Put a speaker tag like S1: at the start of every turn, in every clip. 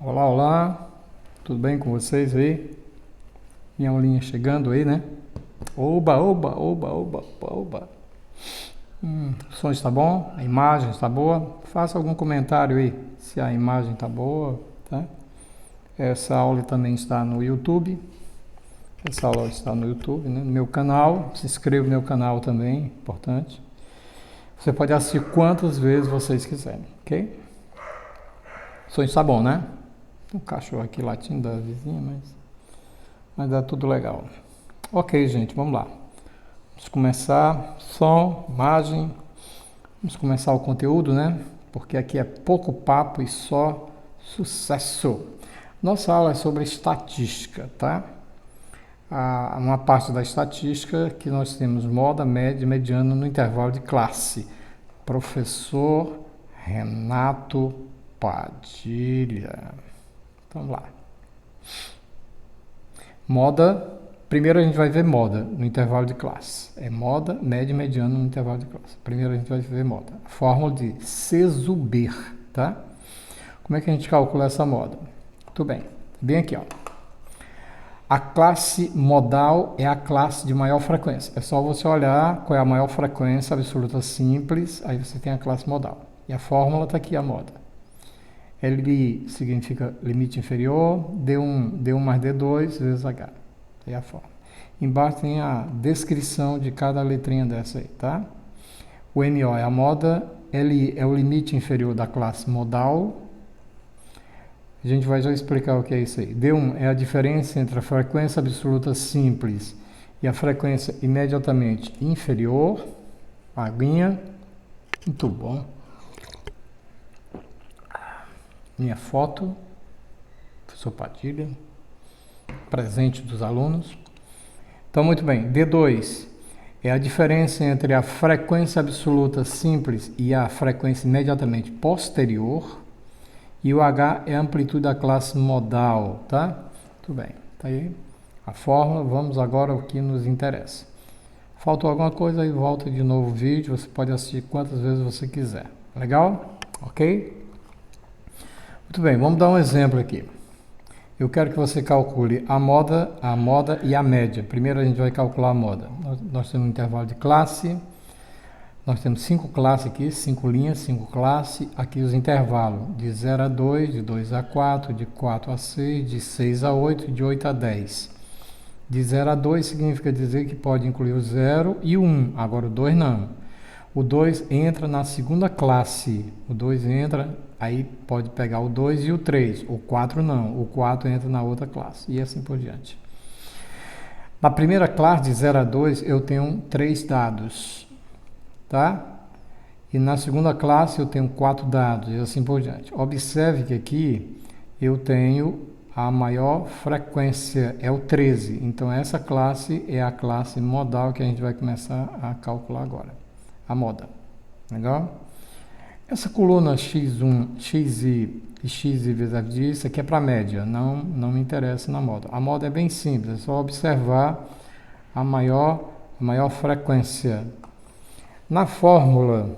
S1: Olá, olá, tudo bem com vocês aí? Minha aulinha chegando aí, né? Oba, oba, oba, oba, oba, oba. O som está bom? A imagem está boa? Faça algum comentário aí, se a imagem está boa, tá? Essa aula também está no YouTube. Essa aula está no YouTube, né? No meu canal. Se inscreva no meu canal também, importante. Você pode assistir quantas vezes vocês quiserem, ok? O som está bom, né? Tem um cachorro aqui latindo da vizinha, mas dá tudo legal. Ok, gente, vamos lá. Vamos começar. Som, imagem. Vamos começar o conteúdo, né? Porque aqui é pouco papo e só sucesso. Nossa aula é sobre estatística, tá? Uma parte da estatística que nós temos moda, média, mediana no intervalo de classe. Professor Renato Padilha. Vamos lá. Moda. Primeiro a gente vai ver moda no intervalo de classe. É moda, média e mediana no intervalo de classe. Primeiro a gente vai ver moda. A fórmula de Cezuber, tá? Como é que a gente calcula essa moda? Muito bem. Bem aqui, ó. A classe modal é a classe de maior frequência. É só você olhar qual é a maior frequência absoluta simples, aí você tem a classe modal. E a fórmula está aqui, a moda. L significa limite inferior, D1 mais D2 vezes H. É a forma. Embaixo tem a descrição de cada letrinha dessa aí, tá? O MO é a moda, L é o limite inferior da classe modal. A gente vai já explicar o que é isso aí. D1 é a diferença entre a frequência absoluta simples e a frequência imediatamente inferior. Aguinha. Muito bom. Minha foto. Professor Padilha. Presente dos alunos. Então, muito bem. D2 é a diferença entre a frequência absoluta simples e a frequência imediatamente posterior. E o H é a amplitude da classe modal, tá? Muito bem. Tá aí a fórmula. Vamos agora ao que nos interessa. Faltou alguma coisa aí, volta de novo o vídeo. Você pode assistir quantas vezes você quiser. Legal? Ok? Muito bem, vamos dar um exemplo aqui. Eu quero que você calcule a moda e a média. Primeiro a gente vai calcular a moda. Nós temos um intervalo de classe. Nós temos 5 classes aqui, 5 linhas, 5 classes. Aqui os intervalos de 0 a 2, de 2 a 4, de 4 a 6, de 6 a 8, de 8 a 10. De 0 a 2 significa dizer que pode incluir o 0 e o 1. Agora o 2 não. O 2 entra na segunda classe. O 2 entra, aí pode pegar o 2 e o 3. O 4 não. O 4 entra na outra classe. E assim por diante. Na primeira classe, de 0 a 2, eu tenho 3 dados. Tá? E na segunda classe eu tenho 4 dados. E assim por diante. Observe que aqui eu tenho a maior frequência. É o 13. Então essa classe é a classe modal que a gente vai começar a calcular agora. A moda. Legal? Essa coluna X1, X e vezes isso aqui é para média, não me interessa na moda. A moda é bem simples, é só observar a maior frequência. Na fórmula,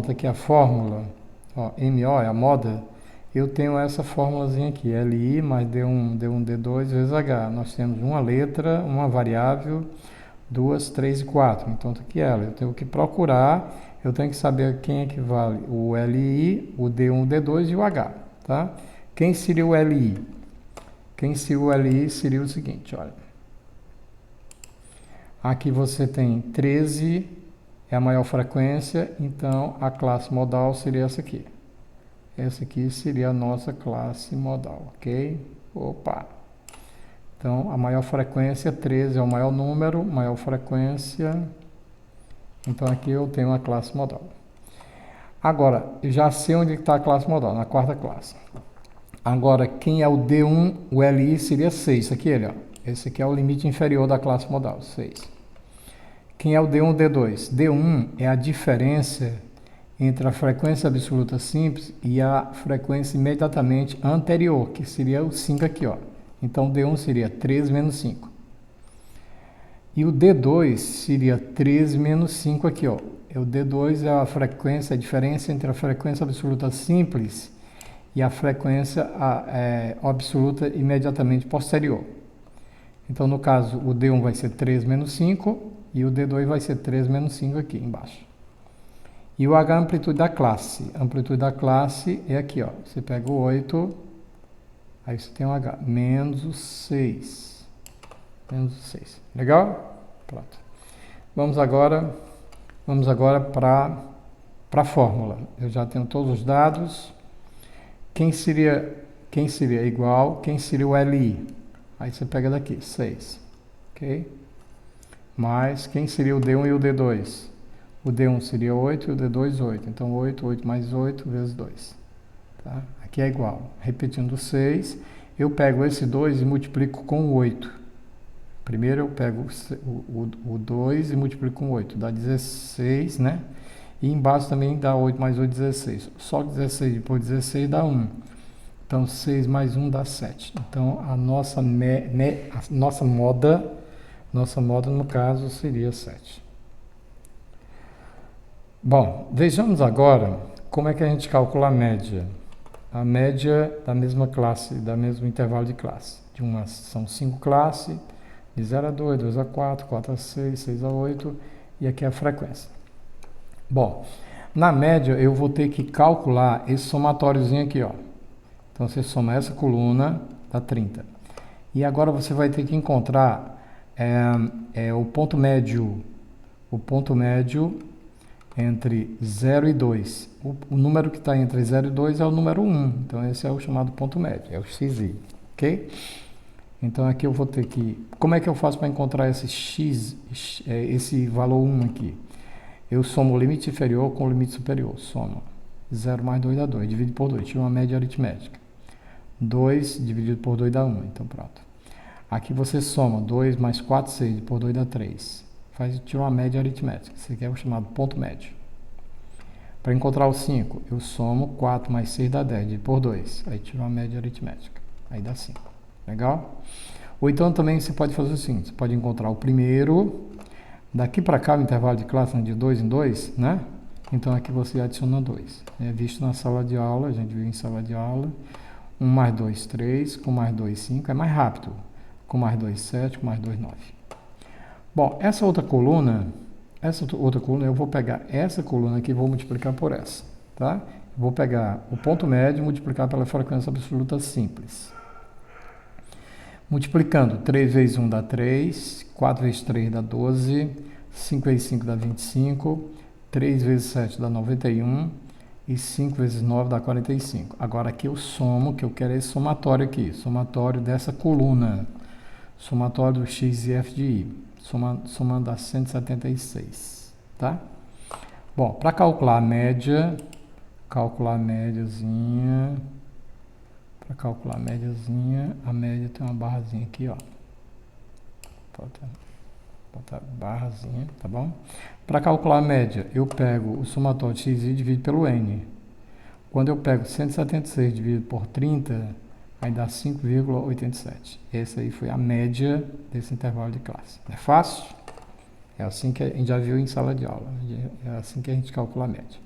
S1: tá aqui a fórmula, ó, MO é a moda, eu tenho essa formulazinha aqui, LI mais D1, D2 vezes H. Nós temos uma letra, uma variável, 2, 3 e 4. Então, tá aqui ela. Eu tenho que procurar, eu tenho que saber quem equivale o LI, o D1, D2 e o H. Tá? Quem seria o LI? Quem seria o LI seria o seguinte, olha. Aqui você tem 13, é a maior frequência, então a classe modal seria essa aqui. Essa aqui seria a nossa classe modal, ok? Opa! Então, a maior frequência, 13 é o maior número, maior frequência. Então, aqui eu tenho a classe modal. Agora, eu já sei onde está a classe modal, na quarta classe. Agora, quem é o D1, o LI seria 6. Isso aqui, ele, ó. Esse aqui é o limite inferior da classe modal, 6. Quem é o D1, D2? D1 é a diferença entre a frequência absoluta simples e a frequência imediatamente anterior, que seria o 5 aqui, ó. Então, D1 seria 13 menos 5. E o D2 seria 13 menos 5 aqui, ó. O D2 é a frequência, a diferença entre a frequência absoluta simples e a frequência absoluta imediatamente posterior. Então, no caso, o D1 vai ser 3 menos 5 e o D2 vai ser 3 menos 5 aqui embaixo. E o H, amplitude da classe. A amplitude da classe é aqui, ó. Você pega o 8, aí você tem o H, menos o 6. Menos o 6. Legal? Pronto. Vamos agora para a fórmula. Eu já tenho todos os dados. Quem seria igual? Quem seria o LI? Aí você pega daqui, 6. Ok? Mais quem seria o D1 e o D2? O D1 seria 8 e o D2, 8. Então, 8, 8 mais 8 vezes 2. Tá? Aqui é igual. Repetindo 6, eu pego esse 2 e multiplico com 8. Primeiro eu pego o 2 e multiplico com 8. Dá 16, né? E embaixo também dá 8 mais 8, 16. Só que 16 depois de 16 dá 1. Então, 6 mais 1 dá 7. Então, a nossa moda, no caso, seria 7. Bom, vejamos agora como é que a gente calcula a média. A média da mesma classe, da mesmo intervalo de classe. São 5 classes, de 0 a 2, 2 a 4, 4 a 6, 6 a 8, e aqui é a frequência. Bom, na média eu vou ter que calcular esse somatóriozinho aqui, ó. Então, você soma essa coluna, dá 30. E agora você vai ter que encontrar o ponto médio entre 0 e 2. O número que está entre 0 e 2 é o número 1. Então, esse é o chamado ponto médio, é o XI. Ok? Então, aqui eu vou ter que... Como é que eu faço para encontrar esse X, esse valor 1 aqui? Eu somo o limite inferior com o limite superior. Soma. 0 mais 2 dá 2. Divide por 2. Tira uma média aritmética. 2 dividido por 2 dá 1. Então, pronto. Aqui você soma 2 mais 4, 6. Por 2 dá 3. Tira uma média aritmética. Isso aqui é o chamado ponto médio. Para encontrar o 5, eu somo 4 mais 6 dá 10. Divide por 2. Aí tira uma média aritmética. Aí dá 5. Legal? Ou então também você pode fazer o seguinte. Você pode encontrar o primeiro. Daqui para cá, o intervalo de classe é de 2 em 2, né? Então, aqui você adiciona 2. É visto na sala de aula, a gente viu em sala de aula. 1 mais 2, 3. Com mais 2, 5. É mais rápido. Com mais 2, 7. Com mais 2, 9. Bom, essa outra coluna, eu vou pegar essa coluna aqui e vou multiplicar por essa, tá? Vou pegar o ponto médio e multiplicar pela frequência absoluta simples. Multiplicando, 3 vezes 1 dá 3, 4 vezes 3 dá 12, 5 vezes 5 dá 25, 3 vezes 7 dá 91 e 5 vezes 9 dá 45. Agora aqui eu somo, que eu quero é esse somatório aqui, somatório dessa coluna, somatório do x e f de i, somando dá 176, tá? Bom, para calcular a média, a média tem uma barrazinha aqui, ó. Botar barrazinha, tá bom? Para calcular a média, eu pego o somatório de x e divido pelo n. Quando eu pego 176 dividido por 30, aí dá 5,87. Essa aí foi a média desse intervalo de classe. É fácil? É assim que a gente já viu em sala de aula. É assim que a gente calcula a média.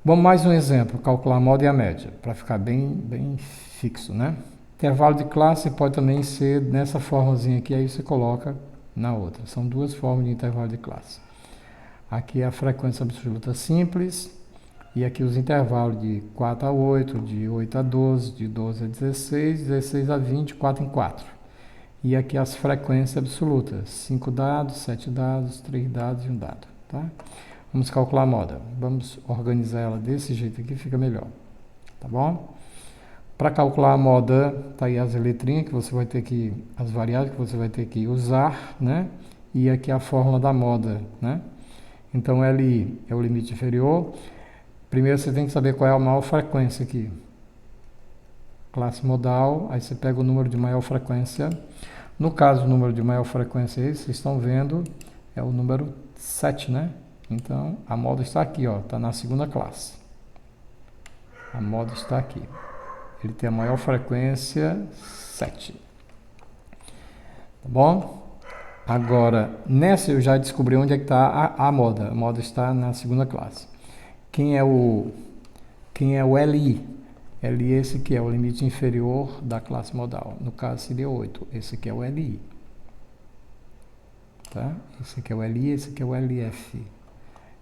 S1: Vamos mais um exemplo, calcular a moda e a média, para ficar bem fixo, né? Intervalo de classe pode também ser nessa formazinha aqui, aí você coloca na outra. São duas formas de intervalo de classe. Aqui é a frequência absoluta simples, e aqui os intervalos de 4 a 8, de 8 a 12, de 12 a 16, 16 a 20, 4 em 4. E aqui as frequências absolutas, 5 dados, 7 dados, 3 dados e 1 dado, tá? Vamos calcular a moda. Vamos organizar ela desse jeito aqui, fica melhor. Tá bom? Para calcular a moda, tá aí as letrinhas que você vai ter que... As variáveis que você vai ter que usar, né? E aqui a fórmula da moda, né? Então, LI é o limite inferior. Primeiro você tem que saber qual é a maior frequência aqui. Classe modal, aí você pega o número de maior frequência. No caso, o número de maior frequência aí, vocês estão vendo, é o número 7, né? Então, a moda está aqui, ó, está na segunda classe. A moda está aqui. Ele tem a maior frequência, 7. Tá bom? Agora, nessa eu já descobri onde é que está a moda. A moda está na segunda classe. Quem é o LI? LI esse que é o limite inferior da classe modal. No caso seria 8. Esse aqui é o LI. Tá? Esse aqui é o LI, esse aqui é o LF.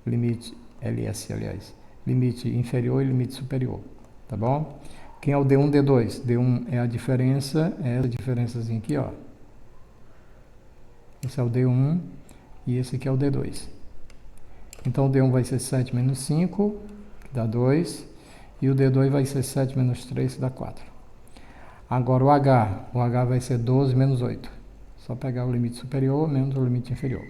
S1: Limite LS, aliás. Limite inferior e limite superior. Tá bom? Quem é o D1, D2? D1 é a diferença, é essa diferençazinha aqui, ó. Esse é o D1 e esse aqui é o D2. Então o D1 vai ser 7 menos 5, que dá 2. E o D2 vai ser 7 menos 3, que dá 4. Agora o H vai ser 12 menos 8. Só pegar o limite superior menos o limite inferior.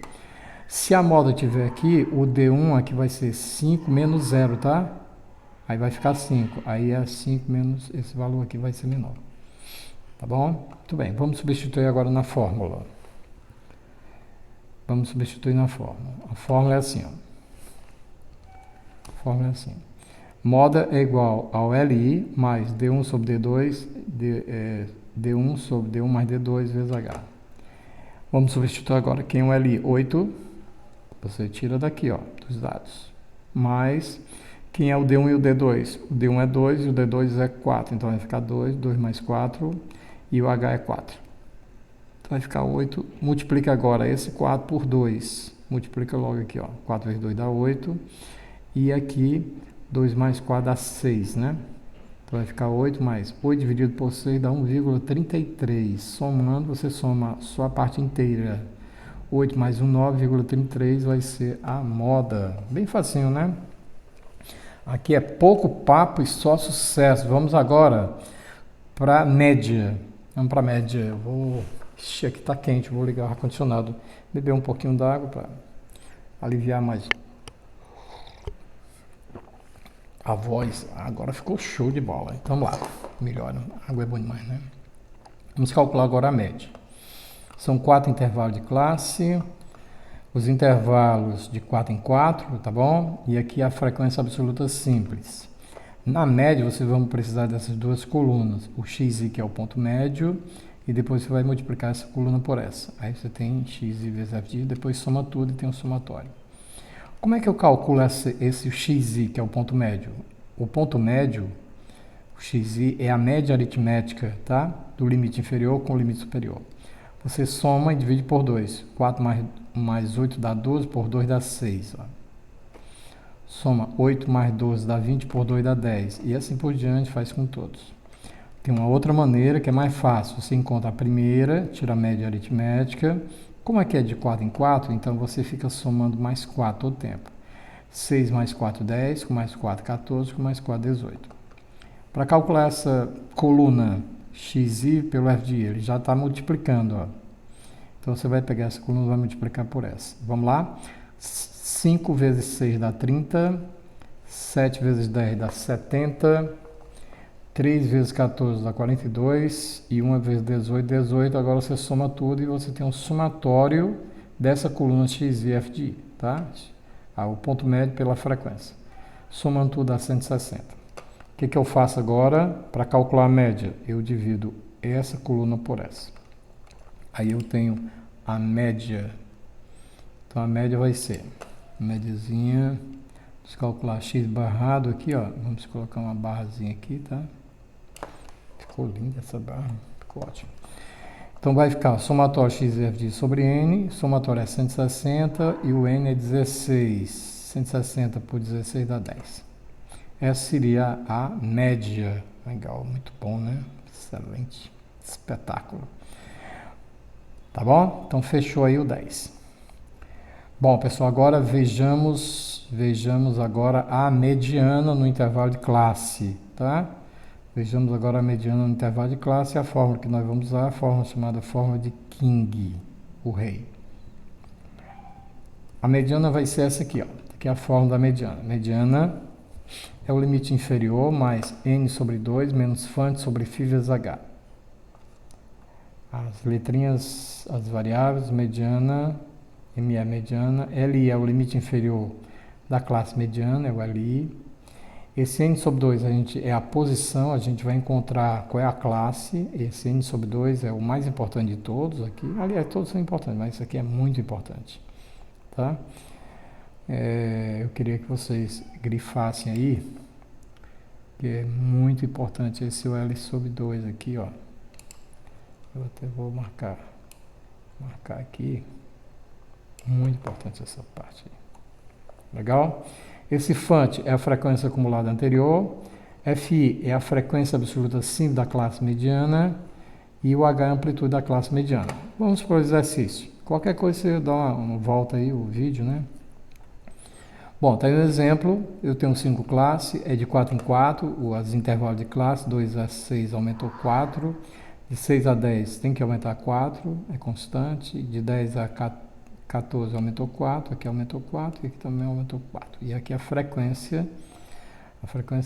S1: Se a moda tiver aqui, o D1 aqui vai ser 5 menos 0, tá? Aí vai ficar 5. Aí é 5 menos esse valor aqui vai ser menor. Tá bom? Muito bem. Vamos substituir agora na fórmula. Vamos substituir na fórmula. A fórmula é assim, ó. A fórmula é assim. Moda é igual ao LI mais D1 sobre D2, D1 sobre D1 mais D2 vezes H. Vamos substituir agora quem é o LI? 8. Você tira daqui, ó, dos dados. Mais quem é o D1 e o D2? O D1 é 2 e o D2 é 4. Então vai ficar 2, 2 mais 4 e o H é 4. Então vai ficar 8. Multiplica agora esse 4 por 2. Multiplica logo aqui, ó. 4 vezes 2 dá 8. E aqui 2 mais 4 dá 6, né? Então vai ficar 8 mais 8 dividido por 6 dá 1,33. Somando, você soma só a parte inteira. 8 mais 1, 9,33 vai ser a moda. Bem facinho, né? Aqui é pouco papo e só sucesso. Vamos agora para a média. Vamos para a média. Eu vou... Ixi, aqui está quente, vou ligar o ar-condicionado. Beber um pouquinho d'água para aliviar mais a voz. Agora ficou show de bola. Então vamos lá, melhora. A água é boa demais, né? Vamos calcular agora a média. São 4 intervalos de classe. Os intervalos de 4 em 4, tá bom? E aqui a frequência absoluta simples. Na média, vocês vão precisar dessas duas colunas. O xi, que é o ponto médio, e depois você vai multiplicar essa coluna por essa. Aí você tem xi vezes f, depois soma tudo e tem um somatório. Como é que eu calculo esse xi, que é o ponto médio? O ponto médio, o xi, é a média aritmética, tá? Do limite inferior com o limite superior. Você soma e divide por 2. 4 mais 8 dá 12, por 2 dá 6. Ó. Soma 8 mais 12 dá 20, por 2 dá 10. E assim por diante, faz com todos. Tem uma outra maneira que é mais fácil. Você encontra a primeira, tira a média aritmética. Como é que é de 4 em 4, então você fica somando mais 4 todo tempo. 6 mais 4, 10. Com mais 4, 14. Com mais 4, 18. Para calcular essa coluna xi pelo f ele já está multiplicando, ó. Então você vai pegar essa coluna e vai multiplicar por essa. Vamos lá? 5 vezes 6 dá 30, 7 vezes 10 dá 70, 3 vezes 14 dá 42 e 1 vezes 18, 18. Agora você soma tudo e você tem um somatório dessa coluna x e f de i, tá? O ponto médio pela frequência. Somando tudo dá 160. O que eu faço agora para calcular a média? Eu divido essa coluna por essa. Aí eu tenho a média. Então a média vai ser, médiazinha, vamos calcular x barrado aqui, ó. Vamos colocar uma barrazinha aqui, tá? Ficou linda essa barra, ficou ótimo. Então vai ficar somatório x e f de sobre n, somatório é 160 e o n é 16. 160 por 16 dá 10. Essa seria a média. Legal, muito bom, né? Excelente, espetáculo. Tá bom? Então fechou aí o 10. Bom, pessoal, agora vejamos agora a mediana no intervalo de classe, tá? Vejamos agora a mediana no intervalo de classe. A fórmula que nós vamos usar é a fórmula chamada fórmula de King, o rei. A mediana vai ser essa aqui, ó. Aqui é a fórmula da mediana. Mediana é o limite inferior mais n sobre 2 menos φ sobre φ vezes h. As letrinhas, as variáveis, mediana, m é mediana, li é o limite inferior da classe mediana, é o li. Esse n sobre 2 é a posição, a gente vai encontrar qual é a classe. Esse n sobre 2 é o mais importante de todos aqui. Aliás, todos são importantes, mas isso aqui é muito importante, tá? Eu queria que vocês grifassem aí que é muito importante esse L sobre 2 aqui, ó. Eu até vou marcar aqui. Muito importante essa parte. Legal? Esse FANT é a frequência acumulada anterior. FI é a frequência absoluta simples da classe mediana. E o H é a amplitude da classe mediana. Vamos para o exercício. Qualquer coisa você dá uma volta aí, o vídeo, né? Bom, tá aí um exemplo. Eu tenho 5 classes, é de 4 em 4. Os intervalos de classe, 2 a 6 aumentou 4. De 6 a 10 tem que aumentar 4, é constante. De 10 a 14 aumentou 4, aqui aumentou 4 e aqui também aumentou 4. E aqui a frequência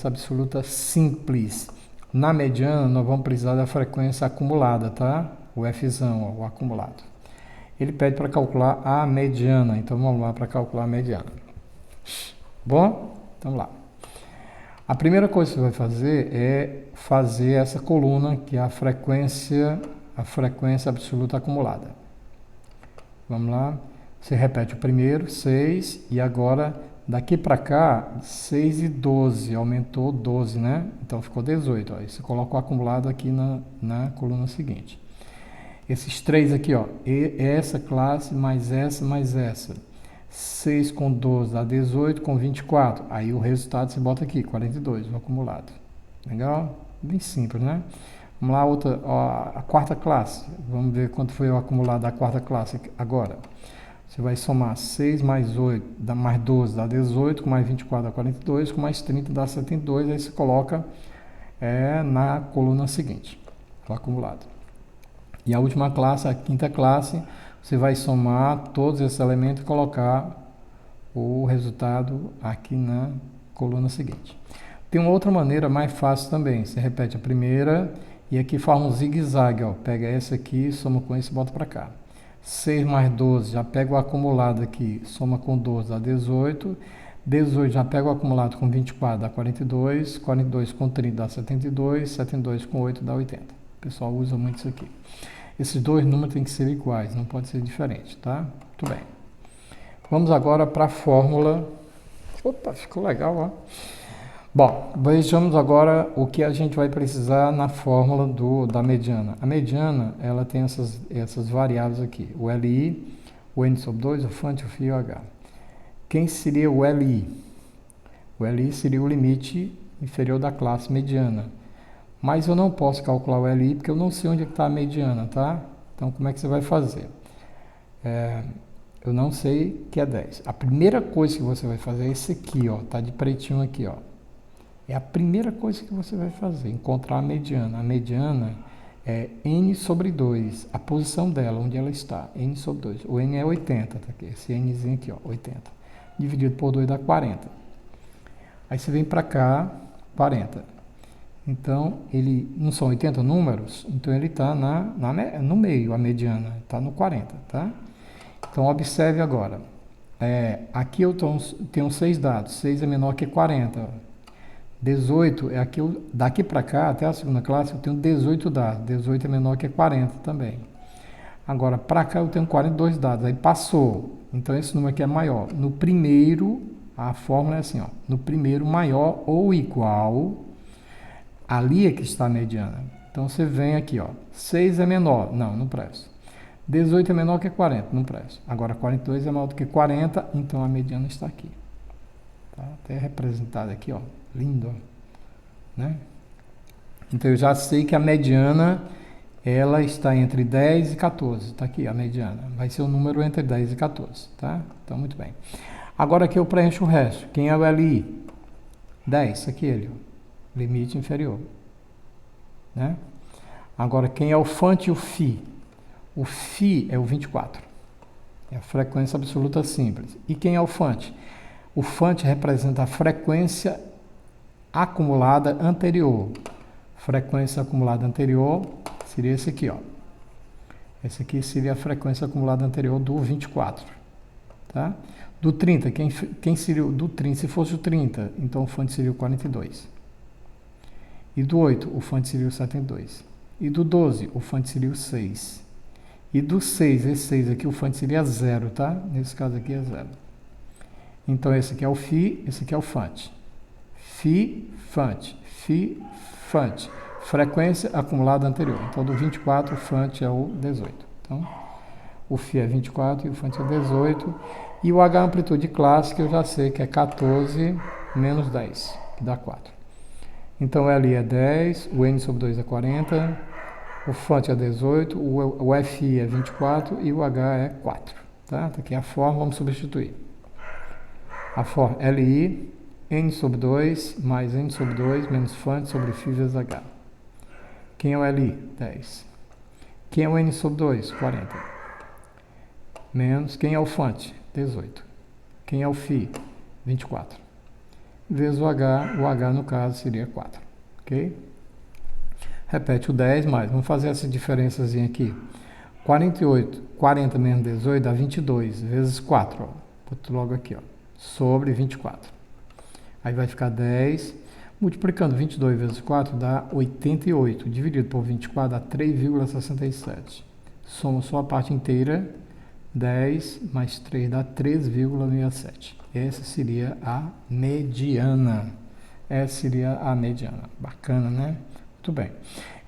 S1: absoluta simples. Na mediana, nós vamos precisar da frequência acumulada, tá? O Fzão, ó, o acumulado. Ele pede para calcular a mediana, então vamos lá para calcular a mediana. Bom, então lá. A primeira coisa que você vai fazer é fazer essa coluna, que é a frequência absoluta acumulada. Vamos lá. Você repete o primeiro, 6, e agora, daqui para cá, 6 e 12, aumentou 12, né? Então ficou 18, ó. Aí você coloca o acumulado aqui na coluna seguinte. Esses 3 aqui, ó, essa classe mais essa mais essa. 6 com 12 dá 18 com 24. Aí o resultado você bota aqui, 42, o acumulado. Legal? Bem simples, né? Vamos lá, outra, ó, a quarta classe. Vamos ver quanto foi o acumulado da quarta classe agora. Você vai somar 6 mais 8, dá mais 12 dá 18, com mais 24 dá 42, com mais 30 dá 72. Aí você coloca na coluna seguinte, o acumulado. E a última classe, a quinta classe, você vai somar todos esses elementos e colocar o resultado aqui na coluna seguinte. Tem uma outra maneira mais fácil também. Você repete a primeira e aqui forma um zigue-zague. Pega essa aqui, soma com esse e bota para cá. 6 mais 12, já pega o acumulado aqui, soma com 12 dá 18. 18 já pega o acumulado com 24 dá 42. 42 com 30 dá 72. 72 com 8 dá 80. O pessoal usa muito isso aqui. Esses dois números têm que ser iguais, não pode ser diferente, tá? Muito bem. Vamos agora para a fórmula. Opa, ficou legal, ó. Bom, vejamos agora o que a gente vai precisar na fórmula da mediana. A mediana, ela tem essas variáveis aqui. O LI, o N sobre 2, o FANT, o FI e o H. Quem seria o LI? O LI seria o limite inferior da classe mediana. Mas eu não posso calcular o LI porque eu não sei onde está a mediana, tá? Então, como é que você vai fazer? Eu não sei que é 10. A primeira coisa que você vai fazer é esse aqui, ó. Tá de pretinho aqui, ó. É a primeira coisa que você vai fazer, encontrar a mediana. A mediana é N sobre 2, a posição dela, onde ela está, N sobre 2. O N é 80, tá aqui, esse Nzinho aqui, ó, 80. Dividido por 2 dá 40. Aí você vem para cá, 40. Então, ele não são 80 números, então ele está no meio, a mediana, está no 40, tá? Então, observe agora. Aqui eu tenho 6 dados, 6 é menor que 40, ó. 18 é aqui, daqui para cá, até a segunda classe, eu tenho 18 dados. 18 é menor que 40 também. Agora, para cá eu tenho 42 dados. Aí passou. Então, esse número aqui é maior. No primeiro, a fórmula é assim, ó. No primeiro, maior ou igual, ali é que está a mediana. Então, você vem aqui, ó. 6 é menor. Não presta. 18 é menor que 40. Não presta. Agora, 42 é maior do que 40. Então, a mediana está aqui. Tá até representado aqui, ó. Lindo, né? Então eu já sei que a mediana ela está entre 10 e 14, tá aqui a mediana, vai ser o número entre 10 e 14, tá? Então muito bem. Agora aqui eu preencho o resto. Quem é o LI? 10, aqui ele, ó. Limite inferior, né? Agora quem é o FANT e o FI? O FI é o 24, é a frequência absoluta simples. E quem é o FANT? O FANT representa a frequência acumulada anterior. Frequência acumulada anterior seria esse aqui, ó. Esse aqui seria a frequência acumulada anterior do 24, tá? Do 30, quem seria o do 30? Se fosse o 30, então o FANT seria o 42. E do 8, o FANT seria o 72. E do 12, o FANT seria o 6. E do 6, esse 6 aqui, o FANT seria 0, tá? Nesse caso aqui é 0. Então esse aqui é o FI, esse aqui é o FANT. FI, FANT. Φ, Fant. Frequência acumulada anterior. Então, do 24, o Fant é o 18. Então, o Φ é 24 e o Fant é 18. E o H amplitude clássica eu já sei que é 14 menos 10, que dá 4. Então, o Li é 10, o N sobre 2 é 40, o Fant é 18, o Fi é 24 e o H é 4. Tá? Tá aqui a forma, vamos substituir. A forma Li, N sobre 2 mais N sobre 2 menos Fant sobre Φ vezes H. Quem é o Li? 10. Quem é o N sobre 2? 40. Menos, quem é o Fant? 18. Quem é o Φ? 24. Vezes o H no caso seria 4. Ok? Repete o 10 mais, vamos fazer essa diferençazinha aqui. 40 menos 18 dá 22, vezes 4, ó. Boto logo aqui, ó, sobre 24. Aí vai ficar 10, multiplicando 22 vezes 4 dá 88, dividido por 24 dá 3,67. Soma só a parte inteira, 10 mais 3 dá 3,67. Essa seria a mediana. Essa seria a mediana. Bacana, né? Muito bem.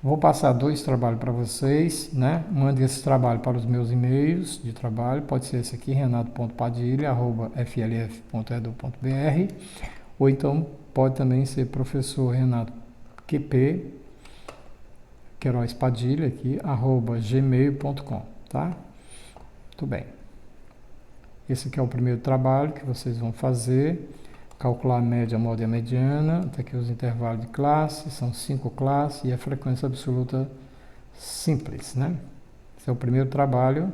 S1: Vou passar 2 trabalhos para vocês, né? Mande esse trabalho para os meus e-mails de trabalho. Pode ser esse aqui, renato.padilha@flf.edu.br, ou então pode também ser professor Renato QP, Queiroz Padilha aqui, @gmail.com, tá? Muito bem. Esse aqui é o primeiro trabalho que vocês vão fazer. Calcular a média, a moda e a mediana. Até aqui os intervalos de classe, são 5 classes e a frequência absoluta simples, né? Esse é o primeiro trabalho.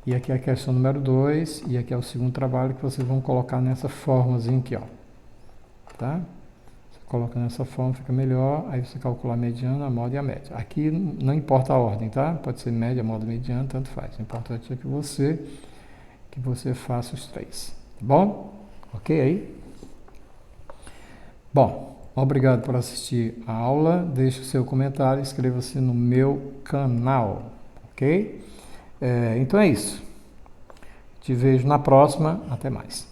S1: E aqui é a questão número 2. E aqui é o segundo trabalho que vocês vão colocar nessa formazinha aqui, ó. Tá? Você coloca nessa forma, fica melhor. Aí você calcula a mediana, a moda e a média. Aqui não importa a ordem, tá? Pode ser média, moda, mediana, tanto faz. O importante é que você faça os 3. Tá bom? Ok aí? Bom, obrigado por assistir a aula. Deixe o seu comentário e inscreva-se no meu canal, ok? Então é isso. Te vejo na próxima. Até mais.